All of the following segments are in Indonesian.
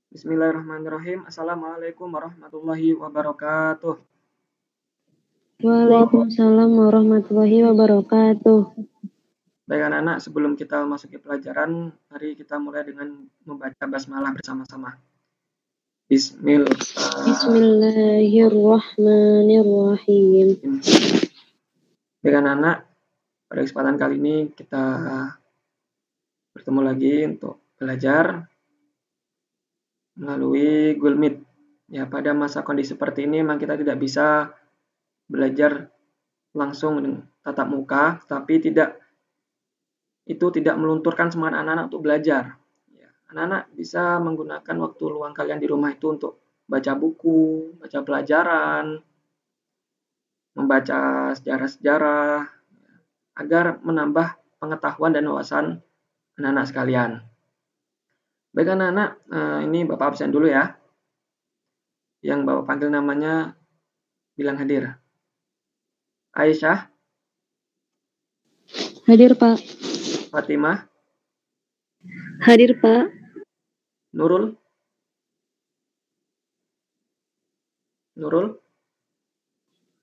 Bismillahirrahmanirrahim. Assalamualaikum warahmatullahi wabarakatuh. Waalaikumsalam warahmatullahi wabarakatuh. Baik anak-anak, sebelum kita masuk ke pelajaran, mari kita mulai dengan membaca basmalah bersama-sama. Bismillahirrahmanirrahim. Baik anak-anak, pada kesempatan kali ini kita bertemu lagi untuk belajar melalui Google Meet. Ya, pada masa kondisi seperti ini memang kita tidak bisa belajar langsung dengan tatap muka, tapi itu tidak melunturkan semangat anak-anak untuk belajar. Anak-anak bisa menggunakan waktu luang kalian di rumah itu untuk baca buku, baca pelajaran, membaca sejarah-sejarah, agar menambah pengetahuan dan wawasan anak-anak sekalian. Baik anak-anak, ini Bapak absen dulu ya. Yang Bapak panggil namanya bilang hadir. Aisyah. Hadir, Pak. Fatimah. Hadir, Pak. Nurul.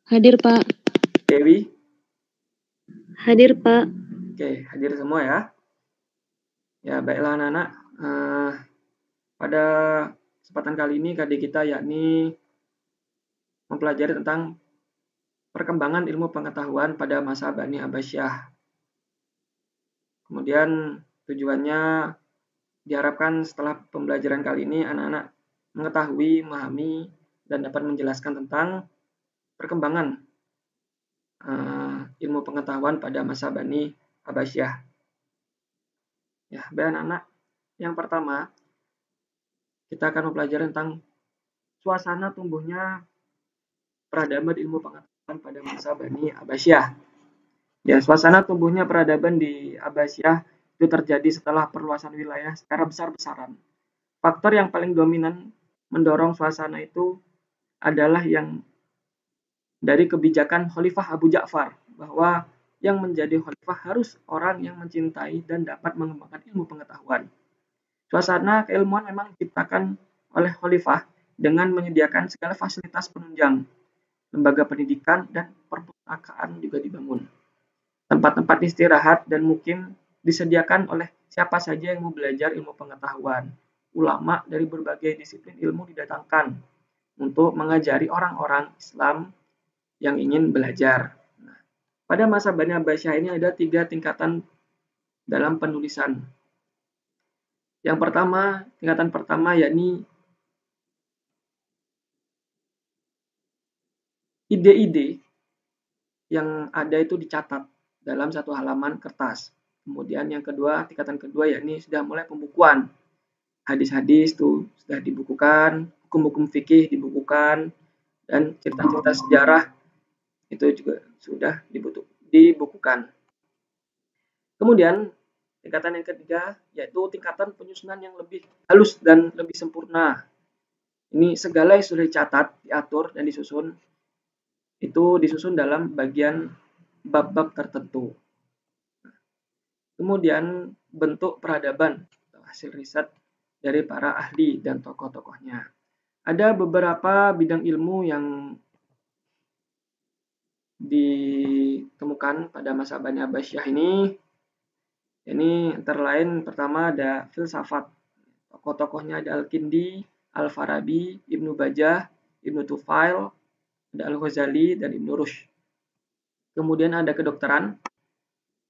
Hadir, Pak. Dewi. Hadir, Pak. Oke, hadir semua ya. Ya, baiklah anak-anak. Pada kesempatan kali ini adik kita yakni mempelajari tentang perkembangan ilmu pengetahuan pada masa Bani Abbasiyah. Kemudian tujuannya diharapkan setelah pembelajaran kali ini anak-anak mengetahui, memahami, dan dapat menjelaskan tentang perkembangan ilmu pengetahuan pada masa Bani Abbasiyah. Ya, baik anak-anak. Yang pertama, kita akan mempelajari tentang suasana tumbuhnya peradaban ilmu pengetahuan pada masa Bani Abbasiyah. Ya, suasana tumbuhnya peradaban di Abbasiyah itu terjadi setelah perluasan wilayah secara besar-besaran. Faktor yang paling dominan mendorong suasana itu adalah yang dari kebijakan Khalifah Abu Ja'far, bahwa yang menjadi khalifah harus orang yang mencintai dan dapat mengembangkan ilmu pengetahuan. Suasana keilmuan memang diciptakan oleh khalifah dengan menyediakan segala fasilitas penunjang. Lembaga pendidikan dan perpustakaan juga dibangun. Tempat-tempat istirahat dan mukim disediakan oleh siapa saja yang mau belajar ilmu pengetahuan. Ulama dari berbagai disiplin ilmu didatangkan untuk mengajari orang-orang Islam yang ingin belajar. Nah, pada masa Bani Abbasiyah ini ada 3 tingkatan dalam penulisan. Yang pertama, tingkatan pertama yakni ide-ide yang ada itu dicatat dalam satu halaman kertas. Kemudian yang kedua, tingkatan kedua yakni sudah mulai pembukuan. Hadis-hadis itu sudah dibukukan, hukum-hukum fikih dibukukan, dan cerita-cerita sejarah itu juga sudah dibukukan. Kemudian tingkatan yang ketiga yaitu tingkatan penyusunan yang lebih halus dan lebih sempurna. Ini segala yang sudah dicatat, diatur, dan disusun itu disusun dalam bagian bab-bab tertentu. Kemudian bentuk peradaban, hasil riset dari para ahli dan tokoh-tokohnya. Ada beberapa bidang ilmu yang ditemukan pada masa Bani Abbasiyah ini. Ini antara lain pertama ada filsafat. Tokoh-tokohnya ada Al-Kindi, Al-Farabi, Ibnu Bajjah, Ibnu Tufail, ada Al-Ghazali, dan Ibnu Rushd. Kemudian ada kedokteran.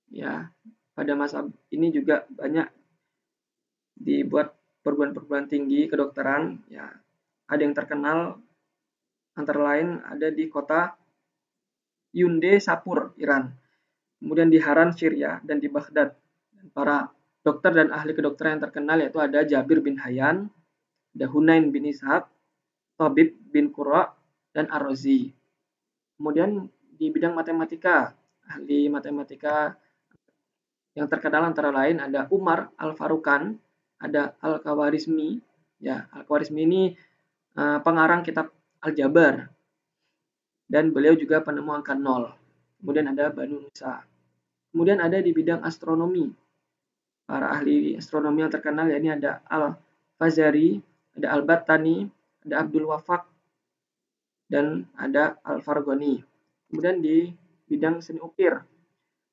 Ya, pada masa ini juga banyak dibuat perguruan-perguruan tinggi kedokteran. Ya, ada yang terkenal antara lain ada di kota Hyundai Sapur, Iran. Kemudian di Haran, Syria, dan di Baghdad. Dan para dokter dan ahli kedokteran yang terkenal yaitu ada Jabir bin Hayyan, ada Hunain bin Ishaq, Tabib bin Qurra, dan Ar-Razi. Kemudian di bidang matematika, ahli matematika yang terkenal antara lain ada Umar Al-Faruqan, ada Al-Khawarizmi. Ya, Al-Khawarizmi ini pengarang kitab Al-Jabar. Dan beliau juga penemu angka 0. Kemudian ada Banu Nusa. Kemudian ada di bidang astronomi. Para ahli astronomi yang terkenal yakni ada Al-Fazari, ada Al-Battani, ada Abdul Wafaq, dan ada Al-Farghani. Kemudian di bidang seni ukir,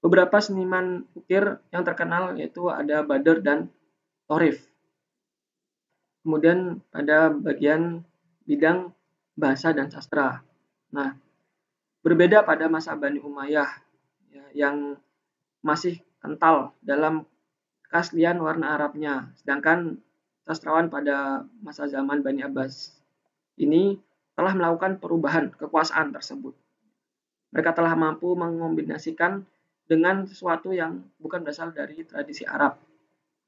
beberapa seniman ukir yang terkenal yaitu ada Badr dan Thorif. Kemudian pada bagian bidang bahasa dan sastra. Nah, berbeda pada masa Bani Umayyah ya, yang masih kental dalam keaslian warna Arabnya, sedangkan sastrawan pada masa zaman Bani Abbas ini telah melakukan perubahan kekuasaan tersebut. Mereka telah mampu mengombinasikan dengan sesuatu yang bukan berasal dari tradisi Arab.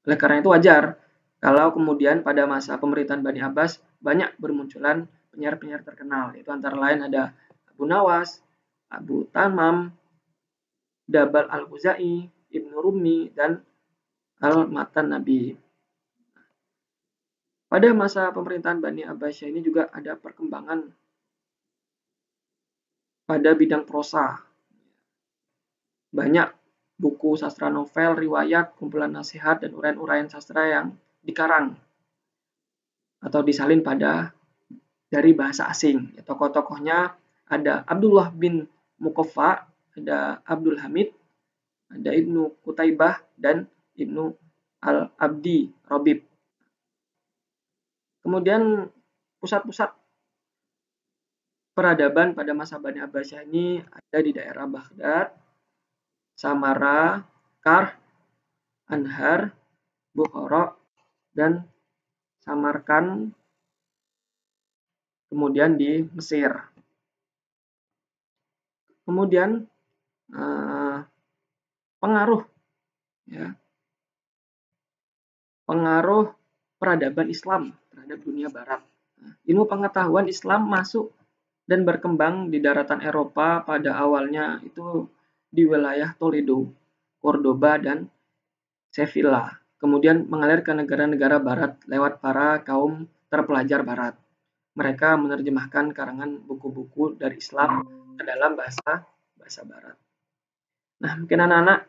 Oleh karena itu wajar kalau kemudian pada masa pemerintahan Bani Abbas banyak bermunculan penyair-penyair terkenal, yaitu antara lain ada Abu Nawas, Abu Tamam, Dabal Al-Khuzai, Ibnu Rumi, dan Al-Matan Nabi. Pada masa pemerintahan Bani Abbasiyah ini juga ada perkembangan pada bidang prosa. Banyak buku sastra novel, riwayat, kumpulan nasihat, dan uraian-uraian sastra yang dikarang atau disalin dari bahasa asing. Tokoh-tokohnya ada Abdullah bin Muqaffa, ada Abdul Hamid, ada Ibnu Qutaibah, dan Ibnu Al-Abdi Robib. Kemudian pusat-pusat peradaban pada masa Bani Abbasiyah ini ada di daerah Baghdad, Samara, Karh, Anhar, Bukhara, dan Samarkand, kemudian di Mesir. Kemudian pengaruh peradaban Islam terhadap dunia Barat. Ilmu pengetahuan Islam masuk dan berkembang di daratan Eropa pada awalnya itu di wilayah Toledo, Cordoba, dan Sevilla. Kemudian mengalir ke negara-negara Barat lewat para kaum terpelajar Barat. Mereka menerjemahkan karangan buku-buku dari Islam ke dalam bahasa Barat. Nah, mungkin anak-anak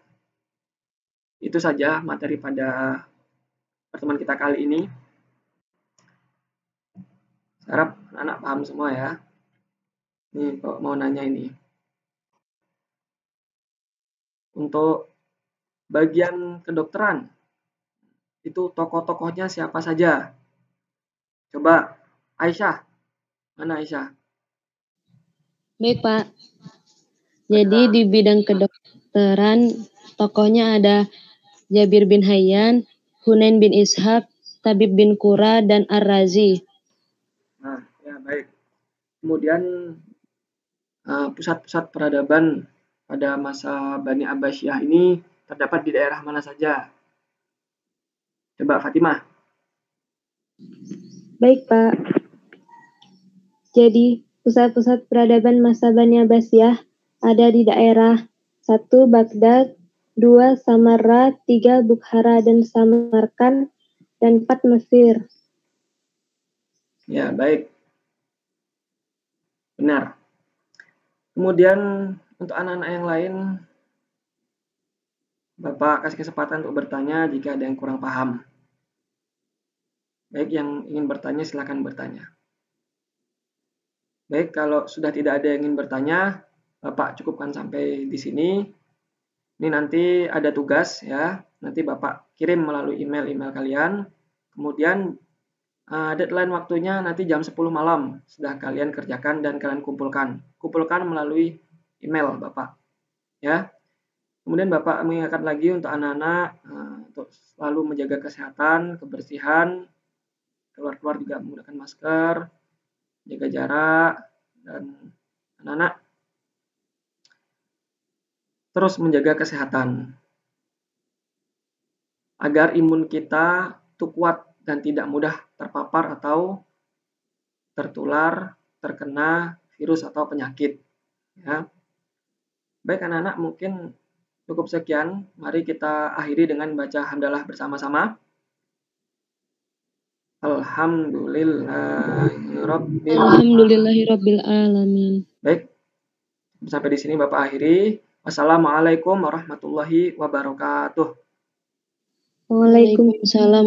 itu saja materi pada pertemuan kita kali ini. Harap anak paham semua ya. Ini mau nanya ini. Untuk bagian kedokteran, itu tokoh-tokohnya siapa saja? Coba Aisyah. Mana Aisyah? Baik, Pak. Jadi di bidang kedokteran, tokohnya ada Jabir bin Hayyan, Hunain bin Ishaq, Tabib bin Qura, dan Ar-Razi. Nah, ya baik. Kemudian pusat-pusat peradaban pada masa Bani Abbasiyah ini terdapat di daerah mana saja? Coba Fatimah. Baik, Pak. Jadi, pusat-pusat peradaban masa Bani Abbasiyah ada di daerah 1. Baghdad, 2. Samarra, 3. Bukhara dan Samarkand, dan 4. Mesir. Ya, baik. Benar. Kemudian untuk anak-anak yang lain, Bapak kasih kesempatan untuk bertanya jika ada yang kurang paham. Baik, yang ingin bertanya silakan bertanya. Baik, kalau sudah tidak ada yang ingin bertanya, Bapak cukupkan sampai di sini. Ini nanti ada tugas ya, nanti Bapak kirim melalui email kalian. Kemudian deadline waktunya nanti jam 10 malam sudah kalian kerjakan dan kalian kumpulkan. Kumpulkan melalui email Bapak. Ya. Kemudian Bapak mengingatkan lagi untuk anak-anak untuk selalu menjaga kesehatan, kebersihan, keluar-keluar juga menggunakan masker, jaga jarak, dan anak-anak terus menjaga kesehatan agar imun kita itu kuat dan tidak mudah terpapar atau tertular, terkena virus atau penyakit. Ya. Baik anak-anak, mungkin cukup sekian. Mari kita akhiri dengan baca hamdalah bersama-sama. Alhamdulillahirabbil alamin. Baik. Sampai di sini Bapak akhiri. Wassalamualaikum warahmatullahi wabarakatuh. Waalaikumsalam.